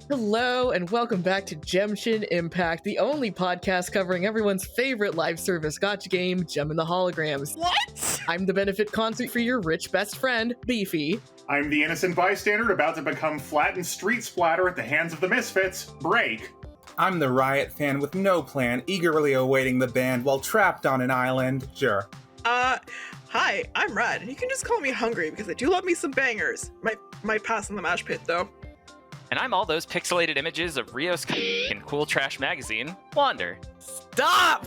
Hello, and welcome back to Genshin Impact, the only podcast covering everyone's favorite live service gacha game, Gem and the Holograms. What? I'm the benefit concert for your rich best friend, Beefy. I'm the innocent bystander about to become flat and street splatter at the hands of the misfits, Break. I'm the Riot fan with no plan, eagerly awaiting the band while trapped on an island, Jur. Hi, I'm Red. You can just call me Hungry because I do love me some bangers. Might pass in the mash pit though. And I'm all those pixelated images of Rio's in Cool Trash Magazine, Wander. Stop!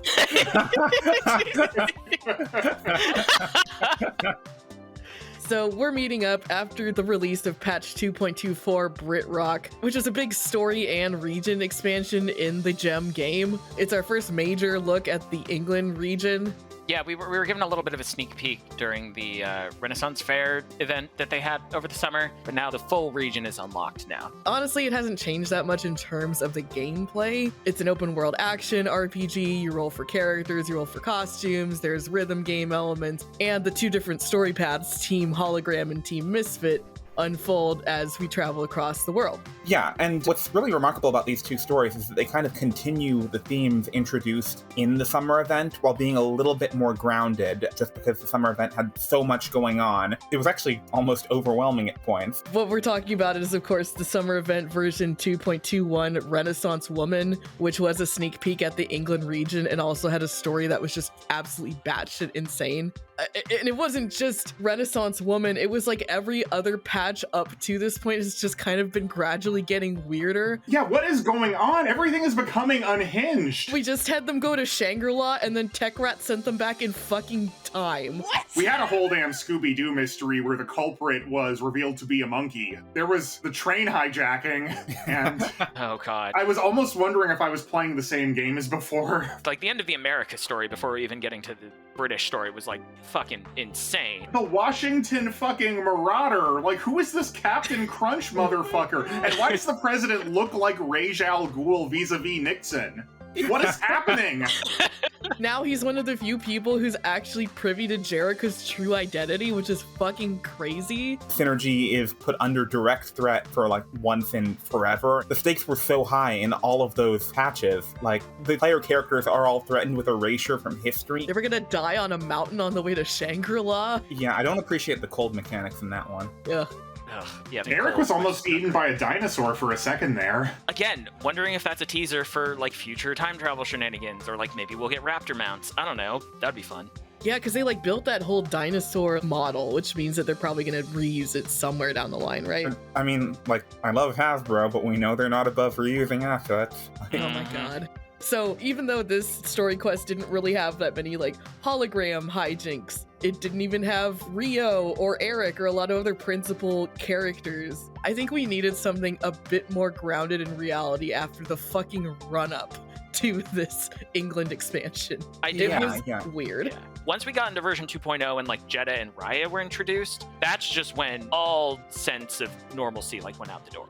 So we're meeting up after the release of patch 2.24 Brit Rock, which is a big story and region expansion in the Gem game. It's our first major look at the England region. Yeah, we were given a little bit of a sneak peek during the Renaissance Fair event that they had over the summer, but now the full region is unlocked now. Honestly, it hasn't changed that much in terms of the gameplay. It's an open world action RPG, you roll for characters, you roll for costumes, there's rhythm game elements, and the two different story paths, Team Hologram and Team Misfit, unfold as we travel across the world. Yeah, and what's really remarkable about these two stories is that they kind of continue the themes introduced in the summer event while being a little bit more grounded, just because the summer event had so much going on. It was actually almost overwhelming at points. What we're talking about is, of course, the summer event version 2.21 Renaissance Woman, which was a sneak peek at the England region and also had a story that was just absolutely batshit insane. And it wasn't just Renaissance Woman, it was like every other patch up to this point has just kind of been gradually getting weirder. Yeah, what is going on? Everything is becoming unhinged. We just had them go to Shangri-La and then Tech Rat sent them back in fucking time. What? We had a whole damn Scooby-Doo mystery where the culprit was revealed to be a monkey. There was the train hijacking, and Oh god. I was almost wondering if I was playing the same game as before. Like the end of the America story before even getting to the British story was like fucking insane. The Washington fucking Marauder. Like, who is this Captain Crunch motherfucker? And why does the president look like Ra's al Ghul vis-a-vis Nixon? What is happening? Now he's one of the few people who's actually privy to Jericho's true identity, which is fucking crazy. Synergy is put under direct threat for like once and forever. The stakes were so high in all of those patches. Like, the player characters are all threatened with erasure from history. They were gonna die on a mountain on the way to Shangri-La. Yeah, I don't appreciate the cold mechanics in that one. Yeah. Ugh, yeah, Eric was almost eaten by a dinosaur for a second there. Again, wondering if that's a teaser for like future time travel shenanigans, or like maybe we'll get raptor mounts. I don't know. That'd be fun. Yeah, because they like built that whole dinosaur model, which means that they're probably gonna reuse it somewhere down the line, right? I mean, like, I love Hasbro, but we know they're not above reusing assets. Oh my god. So even though this story quest didn't really have that many like hologram hijinks, it didn't even have Rio or Eric or a lot of other principal characters. I think we needed something a bit more grounded in reality after the fucking run-up to this England expansion. It was weird. Yeah. Once we got into version 2.0 and like Jeddah and Raya were introduced, that's just when all sense of normalcy like went out the door.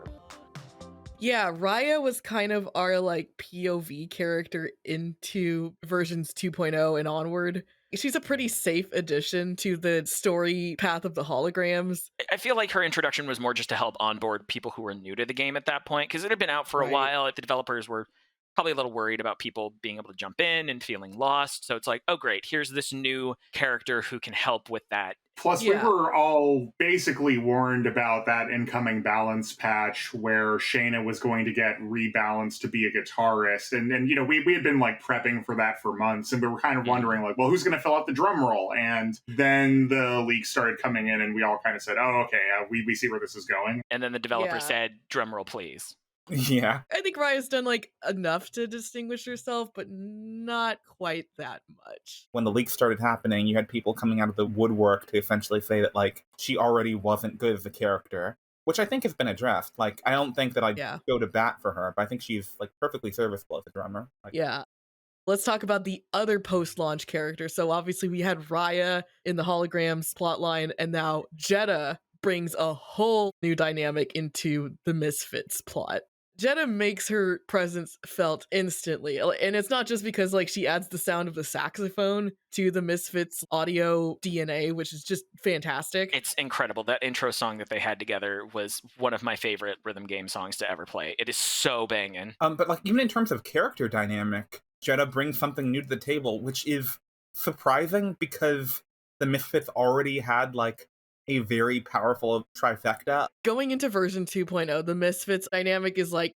Yeah, Raya was kind of our like POV character into versions 2.0 and onward. She's a pretty safe addition to the story path of the holograms. I feel like her introduction was more just to help onboard people who were new to the game at that point, because it had been out for a while. The developers were probably a little worried about people being able to jump in and feeling lost. So it's like, oh great, here's this new character who can help with that. Plus, we were all basically warned about that incoming balance patch where Shayna was going to get rebalanced to be a guitarist. And you know, we had been like prepping for that for months, and we were kind of wondering like, well, who's going to fill out the drum roll? And then the leaks started coming in, and we all kind of said, oh, okay, we see where this is going. And then the developer said, drum roll, please. Yeah. I think Raya's done like enough to distinguish herself, but not quite that much. When the leaks started happening, you had people coming out of the woodwork to essentially say that like she already wasn't good as a character, which I think has been addressed. Like, I don't think that I'd go to bat for her, but I think she's like perfectly serviceable as a drummer. Like, yeah. Let's talk about the other post-launch character. So obviously we had Raya in the holograms plotline, and now Jeddah brings a whole new dynamic into the Misfits plot. Jenna makes her presence felt instantly. And it's not just because like she adds the sound of the saxophone to the Misfits audio DNA, which is just fantastic. It's incredible. That intro song that they had together was one of my favorite rhythm game songs to ever play. It is so banging. But like even in terms of character dynamic, Jedha brings something new to the table, which is surprising because the Misfits already had like a very powerful trifecta. Going into version 2.0, the Misfits dynamic is like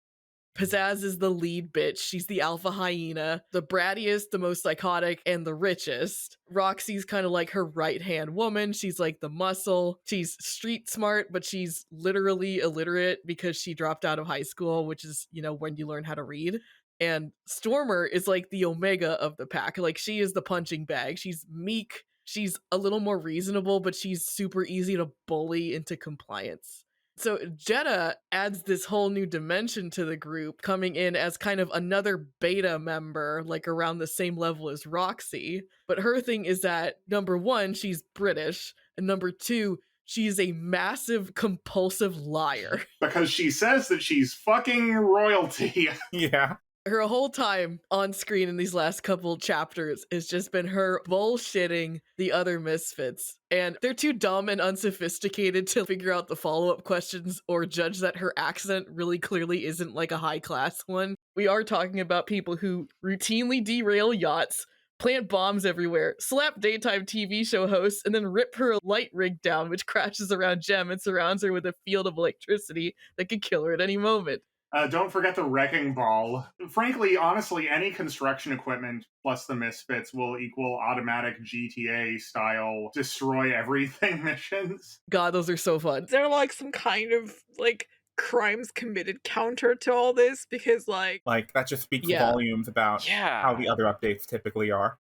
Pizzazz is the lead bitch. She's the alpha hyena, the brattiest, the most psychotic, and the richest. Roxy's kind of like her right-hand woman. She's like the muscle. She's street smart, but she's literally illiterate because she dropped out of high school, which is, you know, when you learn how to read. And Stormer is like the omega of the pack. Like she is the punching bag. She's meek. She's a little more reasonable, but she's super easy to bully into compliance. So Jedha adds this whole new dimension to the group, coming in as kind of another beta member, like around the same level as Roxy. But her thing is that, number one, she's British, and number two, she's a massive compulsive liar. Because she says that she's fucking royalty. Yeah. Her whole time on screen in these last couple chapters has just been her bullshitting the other Misfits. And they're too dumb and unsophisticated to figure out the follow-up questions or judge that her accent really clearly isn't like a high-class one. We are talking about people who routinely derail yachts, plant bombs everywhere, slap daytime TV show hosts, and then rip her light rig down, which crashes around Jem and surrounds her with a field of electricity that could kill her at any moment. Don't forget the wrecking ball. Frankly, honestly, any construction equipment plus the Misfits will equal automatic GTA style destroy everything missions. God, those are so fun. Is there like some kind of like crimes committed counter to all this? Because like that just speaks Yeah. volumes about Yeah. how the other updates typically are.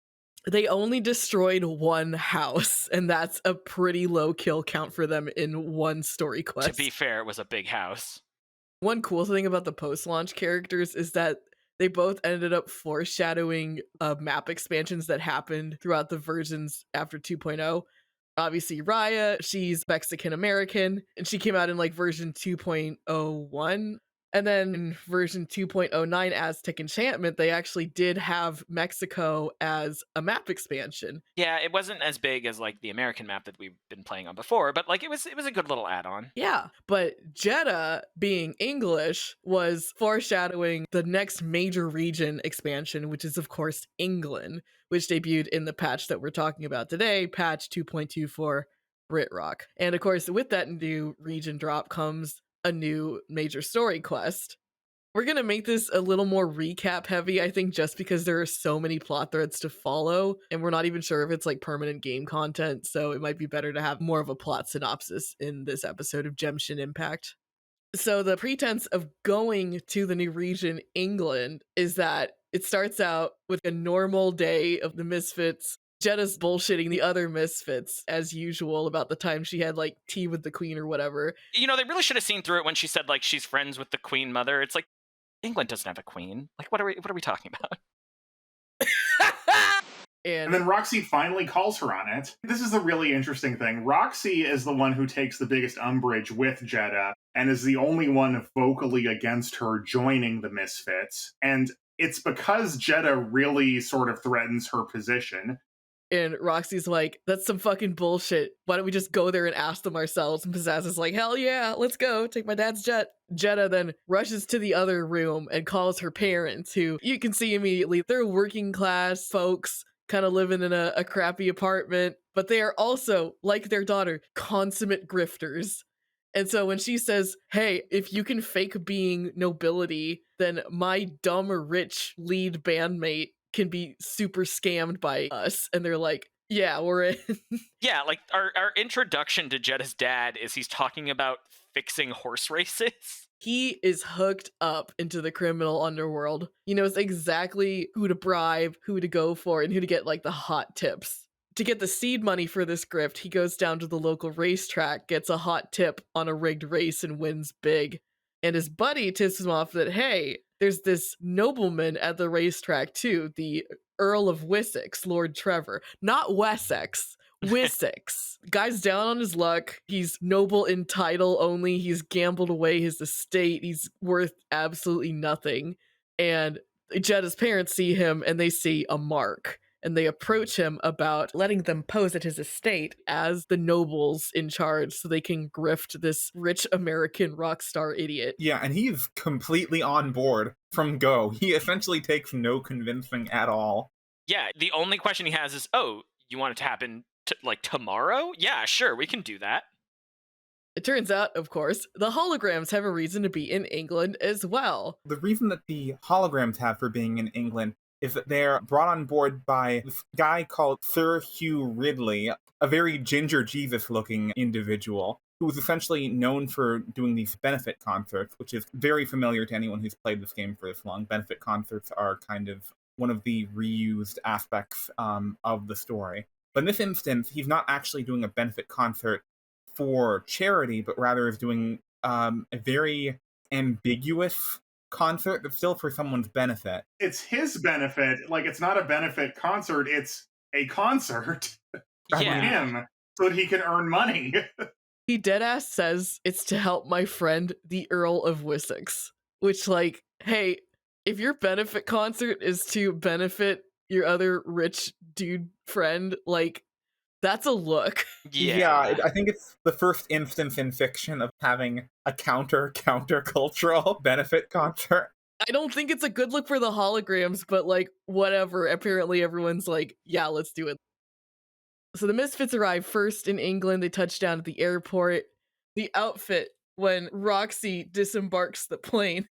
They only destroyed one house, and that's a pretty low kill count for them in one story quest. To be fair, it was a big house. One cool thing about the post-launch characters is that they both ended up foreshadowing map expansions that happened throughout the versions after 2.0. Obviously, Raya, she's Mexican-American, and she came out in like version 2.01. And then in version 2.09 Aztec Enchantment, they actually did have Mexico as a map expansion. Yeah, it wasn't as big as like the American map that we've been playing on before, but like it was a good little add-on. Yeah, but Jedha, being English, was foreshadowing the next major region expansion, which is, of course, England, which debuted in the patch that we're talking about today, patch 2.24 BritRock. And of course, with that new region drop comes a new major story quest. We're going to make this a little more recap heavy, I think, just because there are so many plot threads to follow, and we're not even sure if it's like permanent game content, so it might be better to have more of a plot synopsis in this episode of Genshin Impact. So the pretense of going to the new region, England, is that it starts out with a normal day of the Misfits. Jedha's bullshitting the other Misfits, as usual, about the time she had, like, tea with the queen or whatever. You know, they really should have seen through it when she said, like, she's friends with the queen mother. It's like, England doesn't have a queen. Like, what are we talking about? And then Roxy finally calls her on it. This is the really interesting thing. Roxy is the one who takes the biggest umbrage with Jedha and is the only one vocally against her joining the Misfits. And it's because Jedha really sort of threatens her position. And Roxy's like, that's some fucking bullshit. Why don't we just go there and ask them ourselves? And Pizzazz is like, hell yeah, let's go. Take my dad's jet. Jedha then rushes to the other room and calls her parents, who you can see immediately. They're working class folks, kind of living in a crappy apartment, but they are also, like their daughter, consummate grifters. And so when she says, hey, if you can fake being nobility, then my dumb rich lead bandmate can be super scammed by us. And they're like, yeah, we're in. Yeah, like our introduction to Jedha's dad is he's talking about fixing horse races. He is hooked up into the criminal underworld. He knows exactly who to bribe, who to go for, and who to get like the hot tips. To get the seed money for this grift, he goes down to the local racetrack, gets a hot tip on a rigged race, and wins big. And his buddy tips him off that, hey, there's this nobleman at the racetrack too, the Earl of Wessex, Lord Trevor. Not Wessex. Wessex. Guy's down on his luck. He's noble in title only. He's gambled away his estate. He's worth absolutely nothing. And Jetta's parents see him and they see a mark. And they approach him about letting them pose at his estate as the nobles in charge so they can grift this rich American rock star idiot. Yeah, and he's completely on board from go. He essentially takes no convincing at all. Yeah, the only question he has is, oh, you want it to happen like tomorrow? Yeah, sure, we can do that. It turns out, of course, the holograms have a reason to be in England as well. The reason that the holograms have for being in England is that they're brought on board by this guy called Sir Hugh Ridley, a very Ginger Jesus-looking individual who was essentially known for doing these benefit concerts, which is very familiar to anyone who's played this game for this long. Benefit concerts are kind of one of the reused aspects of the story. But in this instance, he's not actually doing a benefit concert for charity, but rather is doing a very ambiguous concert that's still for someone's benefit. It's his benefit. Like, it's not a benefit concert, it's a concert for him so that he can earn money. He deadass says it's to help my friend, the Earl of Wessex. Which, like, hey, if your benefit concert is to benefit your other rich dude friend, like, that's a look. Yeah. I think it's the first instance in fiction of having a countercultural benefit concert. I don't think it's a good look for the holograms, but like, whatever. Apparently everyone's like, yeah, let's do it. So the Misfits arrive first in England. They touch down at the airport. The outfit when Roxy disembarks the plane.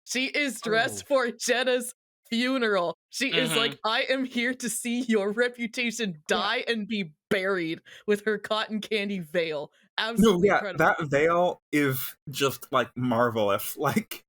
She is dressed for Jetta's funeral. She is like, I am here to see your reputation die and be buried with her cotton candy veil. Absolutely incredible. That veil is just like marvelous. Like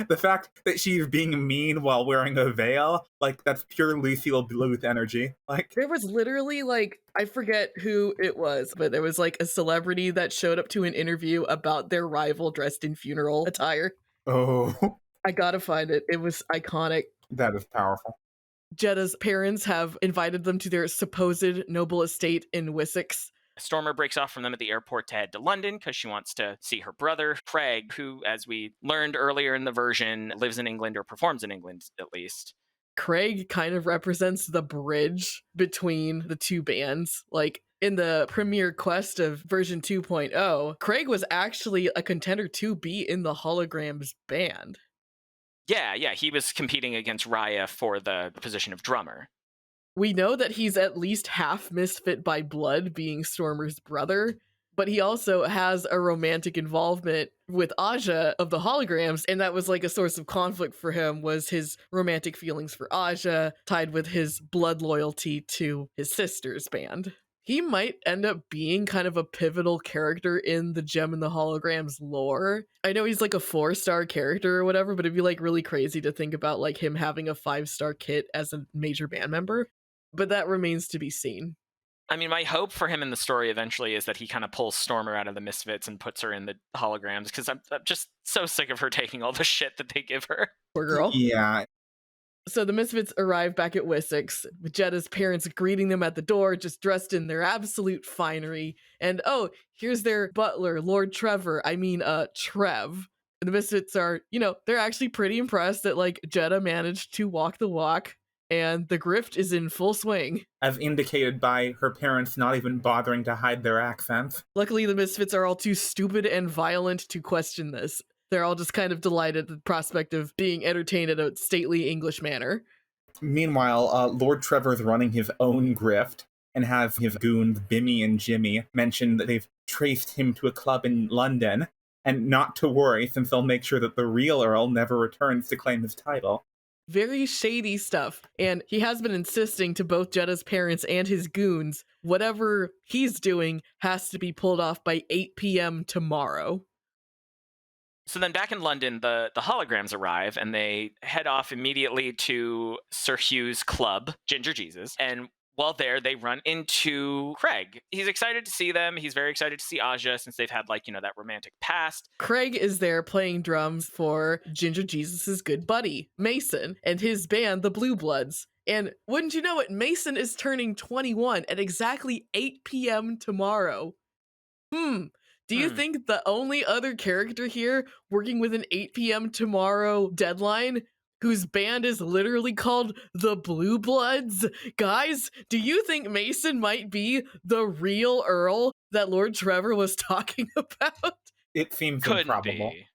the fact that she's being mean while wearing a veil, like that's pure Lucille Bluth energy. Like there was literally like, I forget who it was, but there was like a celebrity that showed up to an interview about their rival dressed in funeral attire. Oh, I gotta find it. It was iconic. That is powerful. Jetta's parents have invited them to their supposed noble estate in Wessex. Stormer breaks off from them at the airport to head to London because she wants to see her brother, Craig, who, as we learned earlier in the version, lives in England or performs in England, at least. Craig kind of represents the bridge between the two bands. Like, in the premiere quest of version 2.0, Craig was actually a contender to be in the Holograms band. Yeah, he was competing against Raya for the position of drummer. We know that he's at least half misfit by blood, being Stormer's brother, but he also has a romantic involvement with Aja of the Holograms, and that was like a source of conflict for him, was his romantic feelings for Aja, tied with his blood loyalty to his sister's band. He might end up being kind of a pivotal character in the Gem and the Holograms lore. I know he's like a 4-star character or whatever, but it'd be like really crazy to think about like him having a 5-star kit as a major band member. But that remains to be seen. I mean, my hope for him in the story eventually is that he kind of pulls Stormer out of the Misfits and puts her in the Holograms, because I'm just so sick of her taking all the shit that they give her. Poor girl. Yeah. So the Misfits arrive back at Wessex, with Jetta's parents greeting them at the door, just dressed in their absolute finery. And oh, here's their butler, Lord Trev. And the Misfits are, they're actually pretty impressed that like Jetta managed to walk the walk, and the grift is in full swing. As indicated by her parents not even bothering to hide their accents. Luckily, the Misfits are all too stupid and violent to question this. They're all just kind of delighted at the prospect of being entertained in a stately English manner. Meanwhile, Lord Trevor's running his own grift and has his goons, Bimmy and Jimmy, mention that they've traced him to a club in London, and not to worry, since they'll make sure that the real Earl never returns to claim his title. Very shady stuff. And he has been insisting to both Jetta's parents and his goons, whatever he's doing has to be pulled off by 8 p.m. tomorrow. So then back in London, the Holograms arrive, and they head off immediately to Sir Hugh's club, Ginger Jesus. And while there, they run into Craig. He's excited to see them. He's very excited to see Aja, since they've had, that romantic past. Craig is there playing drums for Ginger Jesus's good buddy, Mason, and his band, the Blue Bloods. And wouldn't you know it, Mason is turning 21 at exactly 8 p.m. tomorrow. Do you think the only other character here working with an 8 p.m. tomorrow deadline whose band is literally called the Blue Bloods? Guys, do you think Mason might be the real Earl that Lord Trevor was talking about? It seems Could improbable. be.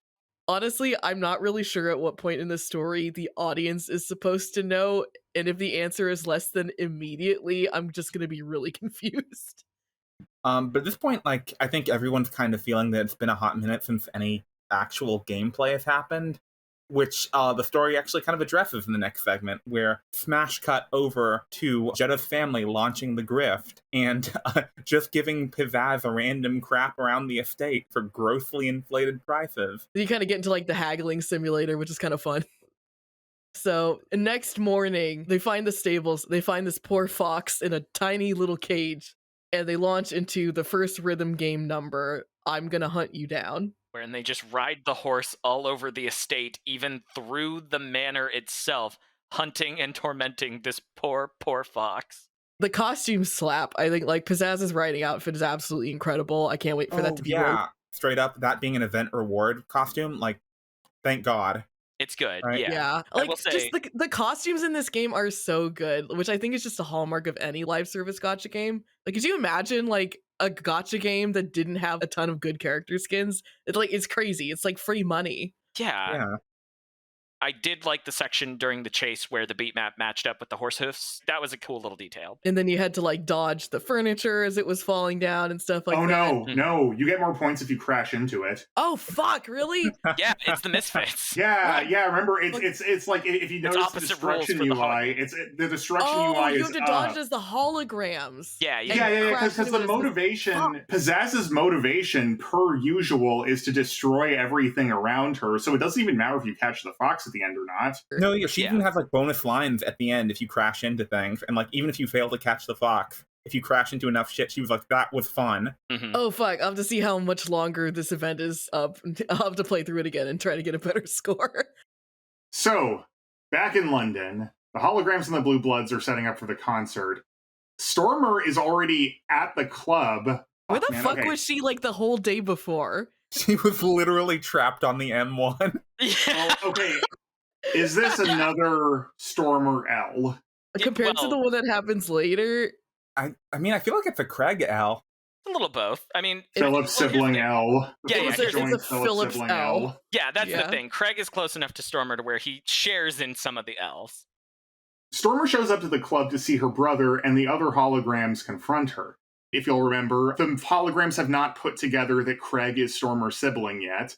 Honestly, I'm not really sure at what point in the story the audience is supposed to know, and if the answer is less than immediately, I'm just gonna be really confused. But at this point, like, I think everyone's kind of feeling that it's been a hot minute since any actual gameplay has happened, which the story actually kind of addresses in the next segment, where smash cut over to Jetta's family launching the grift and just giving Pizzazz a random crap around the estate for grossly inflated prices. You kind of get into like the haggling simulator, which is kind of fun. So next morning, they find the stables, they find this poor fox in a tiny little cage, and they launch into the first rhythm game number, I'm Gonna Hunt You Down. Wherein they just ride the horse all over the estate, even through the manor itself, hunting and tormenting this poor, poor fox. The costumes slap. I think like Pizzazz's riding outfit is absolutely incredible. I can't wait for that to be yeah. like, Straight up, that being an event reward costume, like, thank God. It's good, Right. yeah. Like will say- just the costumes in this game are so good, which I think is just a hallmark of any live service gacha game. Like, could you imagine like a gacha game that didn't have a ton of good character skins? It's crazy. It's like free money. Yeah. I did like the section during the chase where the beat map matched up with the horse hoofs. That was a cool little detail. And then you had to like dodge the furniture as it was falling down and stuff like that. No, you get more points if you crash into it. Oh fuck, really? Yeah, it's the Misfits. Yeah, What? yeah. Remember, it's like if you notice the opposite rules destruction for the UI, the destruction Oh, UI you is have to dodge as the holograms. Yeah, Yeah, crash because into the it as motivation, Pizzazz's motivation, per usual, is to destroy everything around her. So it doesn't even matter if you catch the fox at the end or not. No, yeah, she Yeah. even has like bonus lines at the end if you crash into things, and like even if you fail to catch the fox, if you crash into enough shit, she was like, "That was fun." Mhm. Oh fuck, I'll have to see how much longer this event is up. I'll have to play through it again and try to get a better score. So, back in London, the holograms and the Blue Bloods are setting up for the concert. Stormer is already at the club. Where the Man, fuck okay. was she like the whole day before? She was literally trapped on the M1. Yeah. Well, okay. Is this another Stormer L? Compared to well- the one that happens later, I mean, I feel like it's a Craig L. A little both. I mean, Philip's well, here's the sibling thing. L. Yeah, yeah, Philip it's a joins Philip's sibling L. Yeah, that's Yeah. the thing. Craig is close enough to Stormer to where he shares in some of the L's. Stormer shows up to the club to see her brother, and the other holograms confront her. If you'll remember, the holograms have not put together that Craig is Stormer's sibling yet.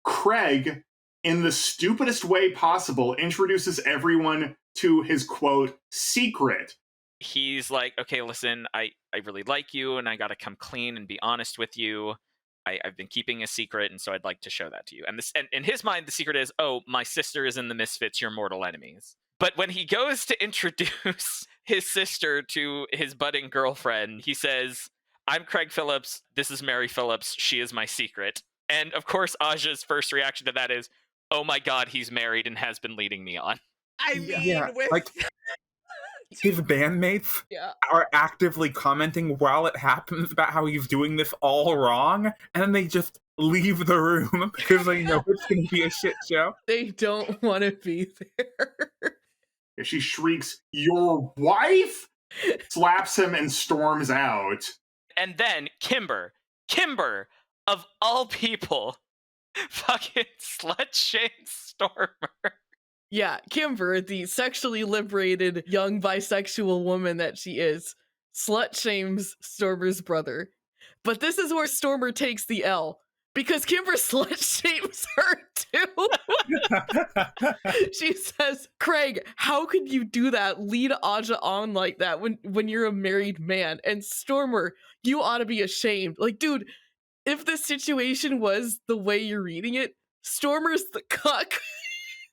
Craig, in the stupidest way possible, introduces everyone to his, quote, secret. He's like, okay, listen, I really like you, and I gotta come clean and be honest with you. I've been keeping a secret, and so I'd like to show that to you. And in his mind, the secret is, oh, my sister is in the Misfits, you're mortal enemies. But when he goes to introduce his sister to his budding girlfriend, he says, I'm Craig Phillips, this is Mary Phillips, she is my secret. And of course, Aja's first reaction to that is, oh my god, he's married and has been leading me on. I mean, Yeah, with like his bandmates yeah. are actively commenting while it happens about how he's doing this all wrong, and then they just leave the room because they know it's going to be a shit show. They don't want to be there. If she shrieks, your wife? Slaps him and storms out. And then Kimber, of all people, fucking slut shames Stormer. Yeah, Kimber, the sexually liberated young bisexual woman that she is, slut shames Stormer's brother. But this is where Stormer takes the L, because Kimber slut shames her too. She says, Craig, how could you do that? Lead Aja on like that when you're a married man? And Stormer, you ought to be ashamed. Like, dude, if the situation was the way you're reading it, Stormer's the cuck.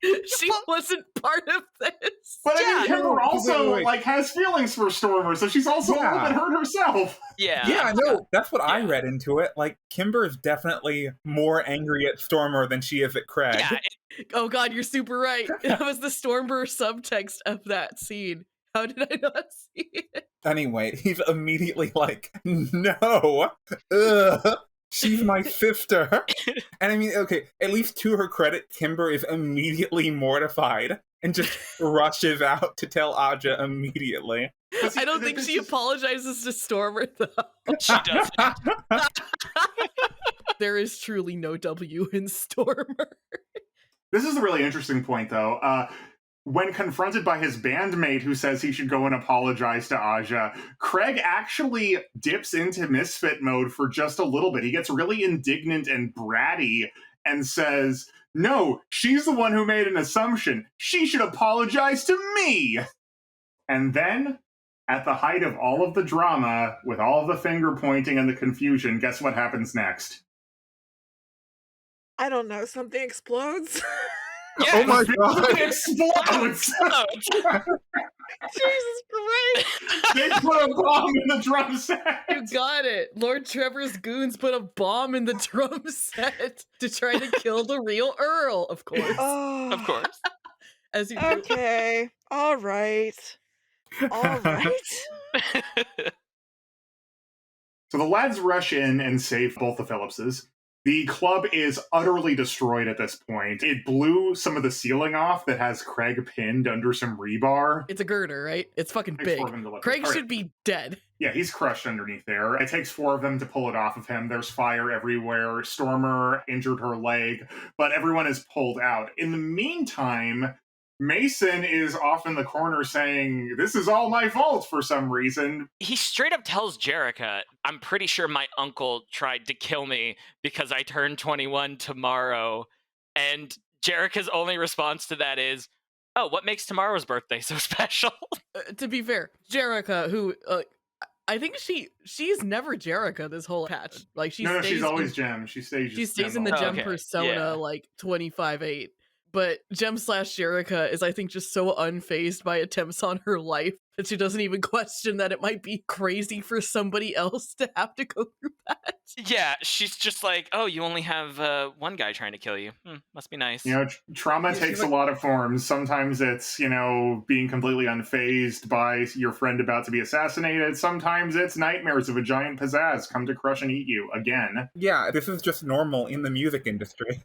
She wasn't part of this. But I Yeah. mean, Kimber also Wait. like has feelings for Stormer, so she's also a little Yeah. bit hurt herself. Yeah. No, that's what I Yeah. read into it. Like, Kimber is definitely more angry at Stormer than she is at Craig. Yeah, Oh god, you're super right. That was the Stormburst subtext of that scene. How did I not see it? Anyway, he's immediately like, no, ugh, she's my sister. And I mean, okay, at least to her credit, Kimber is immediately mortified and just rushes out to tell Aja immediately. But see, I don't think this she is- apologizes to Stormer though. she doesn't. There is truly no W in Stormer. This is a really interesting point, though. When confronted by his bandmate who says he should go and apologize to Aja, Craig actually dips into misfit mode for just a little bit. He gets really indignant and bratty and says, no, she's the one who made an assumption. She should apologize to me. And then, at the height of all of the drama, with all of the finger pointing and the confusion, guess what happens next? I don't know. Something explodes. Yeah, Oh my It god! explodes! Jesus Christ! They put a bomb in the drum set! You got it. Lord Trevor's goons put a bomb in the drum set to try to kill the real Earl, of course. Oh, of course. As you do. Okay. All right. All right. So the lads rush in and save both the Phillipses. The club is utterly destroyed at this point. It blew some of the ceiling off that has Craig pinned under some rebar. It's a girder, right? It's fucking Takes big. 4 of them to lift it. Craig All right. should be dead. Yeah, he's crushed underneath there. It takes 4 of them to pull it off of him. There's fire everywhere. Stormer injured her leg, but everyone is pulled out. In the meantime, Mason is off in the corner saying, this is all my fault for some reason. He straight up tells Jerica, I'm pretty sure my uncle tried to kill me because I turn 21 tomorrow. And Jerica's only response to that is, oh, what makes tomorrow's birthday so special? To be fair, Jerica, who I think she's never Jerica this whole patch. Like she No, stays she's always in, Gem. She stays in the Oh, Gem okay. persona Yeah. like 25/8. But Gem/Jerica is, I think, just so unfazed by attempts on her life that she doesn't even question that it might be crazy for somebody else to have to go through that. Yeah, she's just like, oh, you only have one guy trying to kill you. Must be nice. You know, trauma Yeah, she's takes like- a lot of forms. Sometimes it's, you know, being completely unfazed by your friend about to be assassinated. Sometimes it's nightmares of a giant pizzazz come to crush and eat you again. Yeah, this is just normal in the music industry.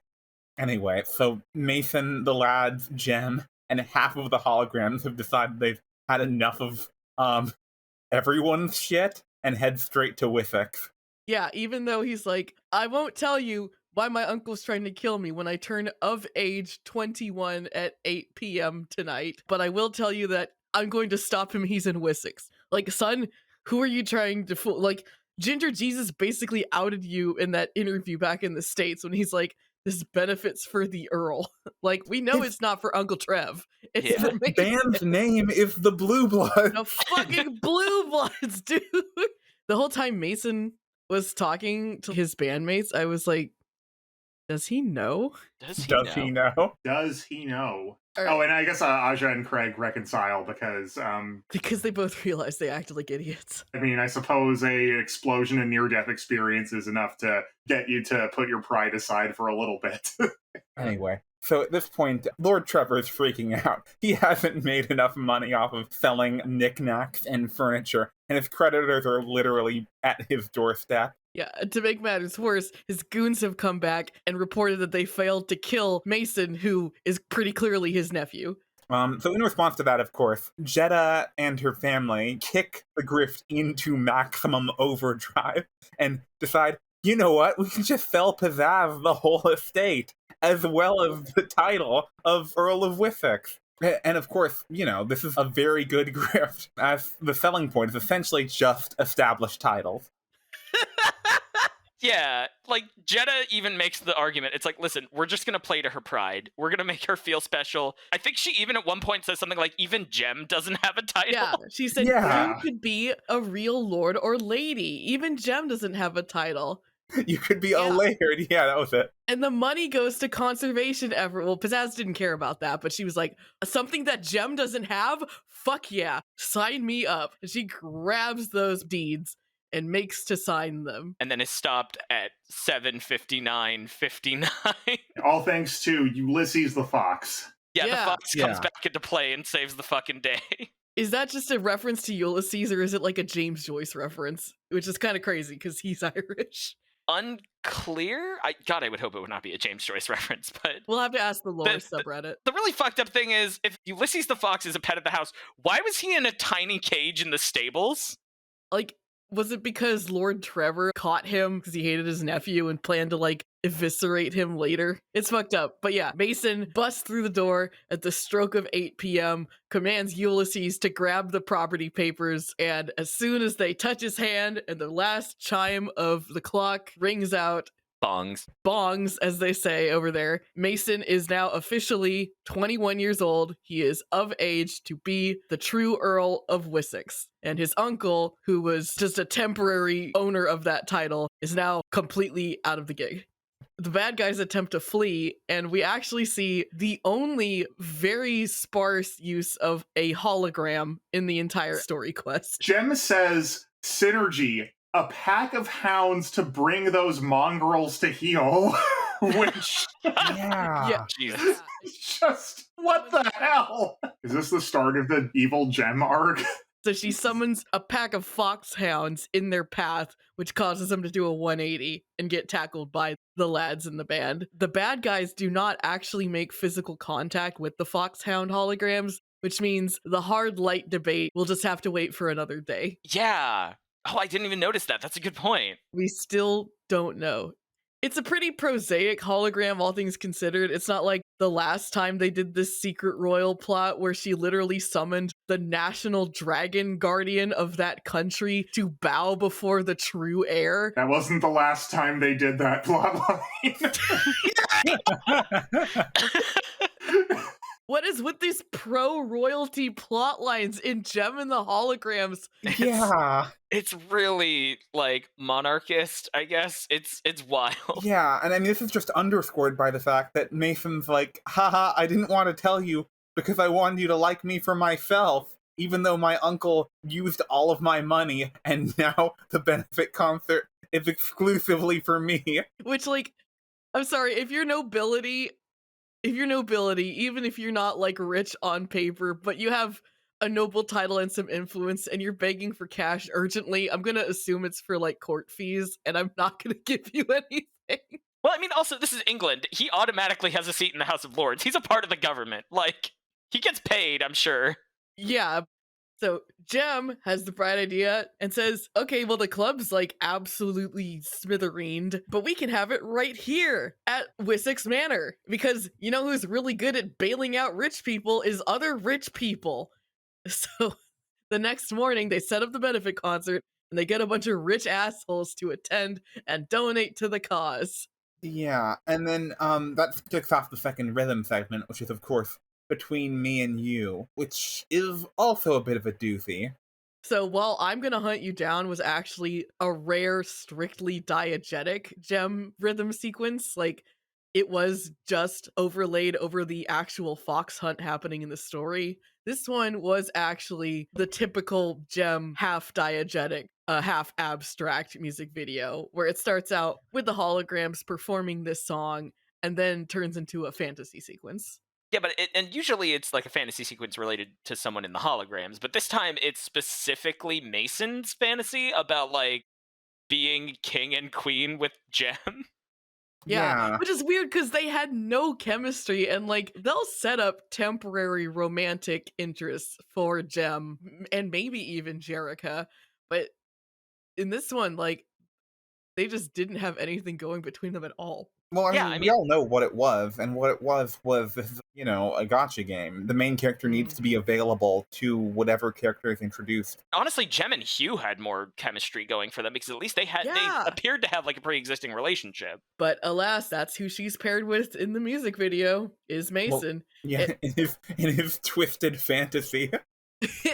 Anyway, so Mason, the lads, Gem, and half of the holograms have decided they've had enough of everyone's shit and head straight to Withix. Yeah, even though he's like, I won't tell you why my uncle's trying to kill me when I turn of age 21 at 8 p.m. tonight, but I will tell you that I'm going to stop him. He's in Wessex. Like, son, who are you trying to fool? Like, Ginger Jesus basically outed you in that interview back in the States when he's like, this benefits for the Earl. Like, we know it's not for Uncle Trev. It's Yeah. for The Mason. band's name is the Blue Bloods. The fucking Blue Bloods, dude. The whole time Mason was talking to his bandmates, I was like, does he know? Does He know? Does he know? All Oh, right. and I guess Aja and Craig reconcile because, Because they both realized they acted like idiots. I mean, I suppose a explosion and near-death experience is enough to get you to put your pride aside for a little bit. Anyway, so at this point, Lord Trevor is freaking out. He hasn't made enough money off of selling knickknacks and furniture, and his creditors are literally at his doorstep. Yeah, to make matters worse, his goons have come back and reported that they failed to kill Mason, who is pretty clearly his nephew. So in response to that, of course, Jeddah and her family kick the grift into maximum overdrive and decide, you know what, we can just sell Pizzazz the whole estate, as well as the title of Earl of Wessex. And of course, you know, this is a very good grift, as the selling point is essentially just established titles. Yeah, like Jeddah even makes the argument. It's like, listen, we're just gonna play to her pride. We're gonna make her feel special. I think she even at one point says something like, even Gem doesn't have a title. Yeah, she said Yeah. you could be a real lord or lady. Even Gem doesn't have a title. You could be Yeah. a laird. Yeah, that was it. And the money goes to conservation effort. Well, Pizzazz didn't care about that, but she was like, something that Jem doesn't have? Fuck yeah, sign me up. And she grabs those deeds and makes to sign them. And then is stopped at 7:59:59. All thanks to Ulysses the Fox. Yeah, Yeah. the fox comes Yeah. back into play and saves the fucking day. Is that just a reference to Ulysses, or is it like a James Joyce reference? Which is kind of crazy because he's Irish. Unclear? God, I would hope it would not be a James Joyce reference, but We'll have to ask the lore The- subreddit. the really fucked up thing is, if Ulysses the Fox is a pet of the house, why was he in a tiny cage in the stables? Like, was it because Lord Trevor caught him because he hated his nephew and planned to, like, eviscerate him later? It's fucked up. But yeah, Mason busts through the door at the stroke of 8 p.m., commands Ulysses to grab the property papers, and as soon as they touch his hand and the last chime of the clock rings out, Bongs. bongs, as they say over there, Mason is now officially 21 years old. He is of age to be the true Earl of Wessex. And his uncle, who was just a temporary owner of that title, is now completely out of the gig. The bad guys attempt to flee, and we actually see the only very sparse use of a hologram in the entire story quest. Jem says, synergy, a pack of hounds to bring those mongrels to heel. Which, Yeah. Yeah. Jesus. just, what the hell? Is this the start of the evil Jem arc? So she summons a pack of foxhounds in their path, which causes them to do a 180 and get tackled by the lads in the band. The bad guys do not actually make physical contact with the foxhound holograms, which means the hard light debate will just have to wait for another day. Yeah. Oh, I didn't even notice that. That's a good point. We still don't know. It's a pretty prosaic hologram, all things considered. It's not like the last time they did this secret royal plot where she literally summoned the national dragon guardian of that country to bow before the true heir. That wasn't the last time they did that plotline. What is with these pro-royalty plot lines in Gem and the Holograms? Yeah. It's really like monarchist, I guess. It's wild. Yeah, and I mean, this is just underscored by the fact that Mason's like, haha, I didn't want to tell you because I wanted you to like me for myself, even though my uncle used all of my money, and now the benefit concert is exclusively for me. Which, like, I'm sorry, if you're nobility, even if you're not, like, rich on paper, but you have a noble title and some influence and you're begging for cash urgently, I'm gonna assume it's for, like, court fees, and I'm not gonna give you anything. Well, I mean, also, this is England. He automatically has a seat in the House of Lords. He's a part of the government. Like, he gets paid, I'm sure. Yeah. So Jem has the bright idea and says, okay, well, the club's like absolutely smithereened, but we can have it right here at Wessex Manor because you know who's really good at bailing out rich people is other rich people. So the next morning, they set up the benefit concert and they get a bunch of rich assholes to attend and donate to the cause. Yeah, and then that kicks off the second rhythm segment, which is, of course, Between Me and You, which is also a bit of a doozy. So while I'm Gonna Hunt You Down was actually a rare, strictly diegetic Gem rhythm sequence, like it was just overlaid over the actual fox hunt happening in the story. This one was actually the typical Gem half diegetic, half abstract music video, where it starts out with the holograms performing this song and then turns into a fantasy sequence. Yeah, but and usually it's like a fantasy sequence related to someone in the holograms, but this time it's specifically Mason's fantasy about like being king and queen with Jem. Yeah, which is weird because they had no chemistry and like they'll set up temporary romantic interests for Jem and maybe even Jerica, but in this one, like they just didn't have anything going between them at all. Well, Yeah, I I mean, we mean- all know what it was, and what it was this is, you know, a gotcha game. The main character needs to be available to whatever character is introduced. Honestly, Jem and Hugh had more chemistry going for them because at least Yeah. they appeared to have like a pre-existing relationship. But alas, that's who she's paired with in the music video is Mason. Yeah, in his twisted fantasy.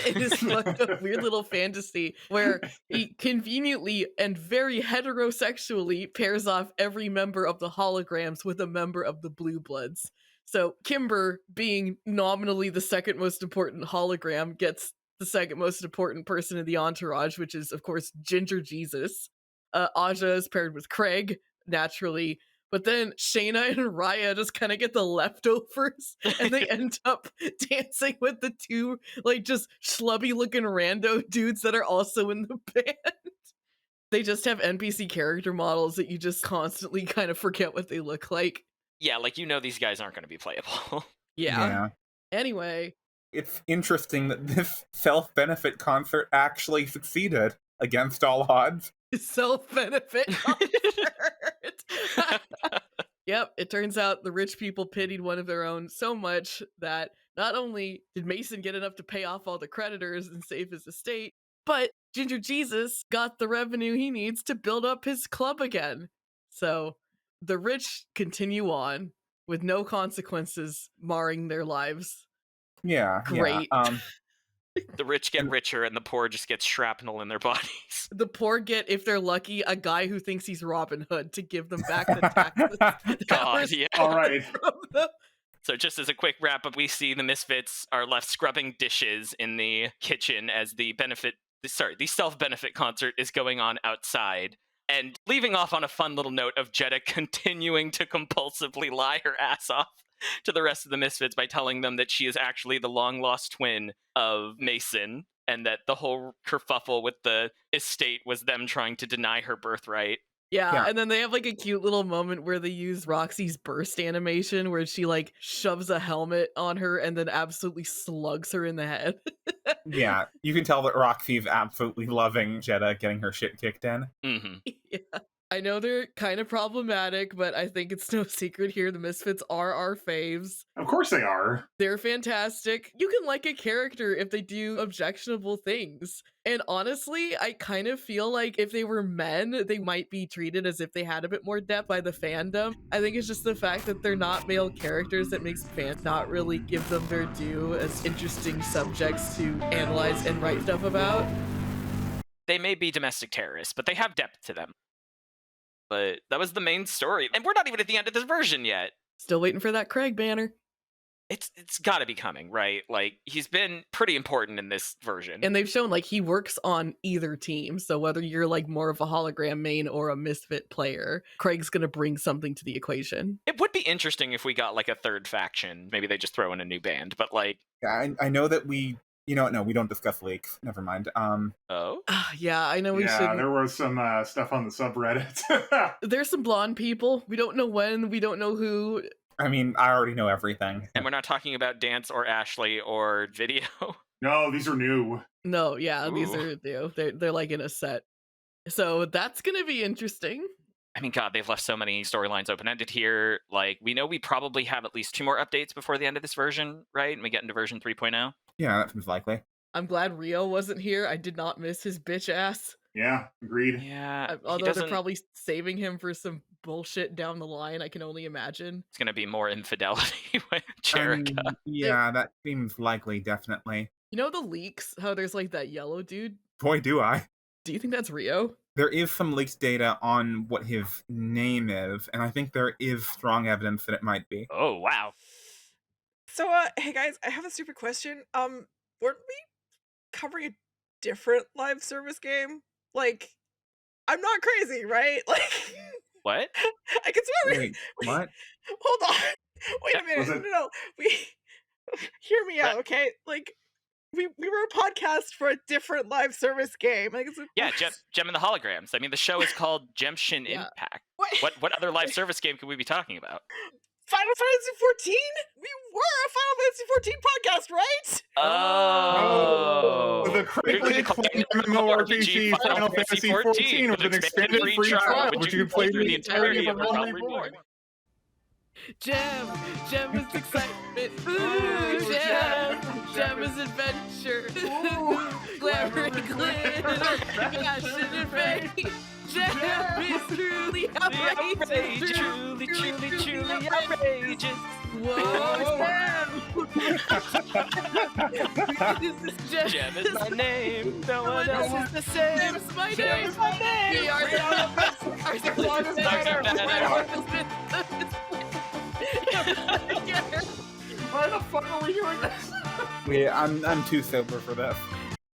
in his fucked up weird little fantasy where he conveniently and very heterosexually pairs off every member of the holograms with a member of the Blue Bloods. So Kimber, being nominally the second most important hologram, gets the second most important person in the entourage, which is, of course, Ginger Jesus. Aja is paired with Craig, naturally. But then Shayna and Raya just kind of get the leftovers, and they end up dancing with the two, like, just schlubby-looking rando dudes that are also in the band. They just have NPC character models that you just constantly kind of forget what they look like. Yeah, like, these guys aren't going to be playable. Yeah. Anyway. It's interesting that this self-benefit concert actually succeeded against all odds. Self-benefit concert. Yep, it turns out the rich people pitied one of their own so much that not only did Mason get enough to pay off all the creditors and save his estate, but Ginger Jesus got the revenue he needs to build up his club again. So the rich continue on with no consequences marring their lives. Yeah. Great. Yeah. The rich get richer and the poor just get shrapnel in their bodies. The poor get, if they're lucky, a guy who thinks he's Robin Hood to give them back the taxes. God, yeah. All right. So just as a quick wrap up, we see the Misfits are left scrubbing dishes in the kitchen as the self-benefit concert is going on outside. And leaving off on a fun little note of Jedha continuing to compulsively lie her ass off to the rest of the Misfits by telling them that she is actually the long-lost twin of Mason, and that the whole kerfuffle with the estate was them trying to deny her birthright. Yeah, and then they have like a cute little moment where they use Roxy's burst animation where she like shoves a helmet on her and then absolutely slugs her in the head. Yeah, you can tell that Roxy's absolutely loving Jedha getting her shit kicked in. Mm-hmm. Yeah. I know they're kind of problematic, but I think it's no secret here the Misfits are our faves. Of course they are. They're fantastic. You can like a character if they do objectionable things. And honestly, I kind of feel like if they were men, they might be treated as if they had a bit more depth by the fandom. I think it's just the fact that they're not male characters that makes fans not really give them their due as interesting subjects to analyze and write stuff about. They may be domestic terrorists, but they have depth to them. But that was the main story. And we're not even at the end of this version yet. Still waiting for that Craig banner. It's got to be coming, right? Like, he's been pretty important in this version. And they've shown, like, he works on either team. So whether you're, like, more of a hologram main or a Misfit player, Craig's going to bring something to the equation. It would be interesting if we got, like, a third faction. Maybe they just throw in a new band. But, like... Yeah, I know that we... You know what? No, we don't discuss leaks. Never mind. Oh? Yeah, I know we should. Yeah, there was some stuff on the subreddit. There's some blonde people. We don't know when. We don't know who. I mean, I already know everything. And we're not talking about Dance or Ashley or Video. No, these are new. No, yeah, Ooh. these are new. They're like in a set. So that's going to be interesting. I mean, God, they've left so many storylines open-ended here. Like, we know we probably have at least 2 more updates before the end of this version, right? And we get into version 3.0. Yeah, that seems likely. I'm glad Rio wasn't here. I did not miss his bitch ass. Yeah, agreed. Yeah. Although they're probably saving him for some bullshit down the line, I can only imagine. It's going to be more infidelity with Jerica. Yeah, that seems likely, definitely. You know the leaks? How there's like that yellow dude? Boy, do I. Do you think that's Rio? There is some leaked data on what his name is, and I think there is strong evidence that it might be. Oh, wow. So, hey guys, I have a stupid question. Weren't we covering a different live service game? Like, I'm not crazy, right? Like, What? I can swear Wait, what? Hold on. Wait a minute. Was it- No. We hear me out, okay? Like, we were a podcast for a different live service game. Like, Yeah, Gem and the Holograms. I mean, the show is called Genshin Yeah. Impact. What? What other live service game could we be talking about? Final Fantasy 14? We were a Final Fantasy 14 podcast, right? Oh. The critically acclaimed MMORPG Final Fantasy 14 with an expanded free trial, which you can play through the entirety of Realm Reborn. Gem is excitement. Ooh, Gem is adventure. Glamour and glitter, passion and fame. Gem is truly outrageous. Truly outrageous. Whoa, Gem. This is Jem. Jem is my name. No one else is the same. Jem is my Jem name. is my name. We are the Blood is better. Why the fuck are we doing this? Yeah, I'm too sober for this.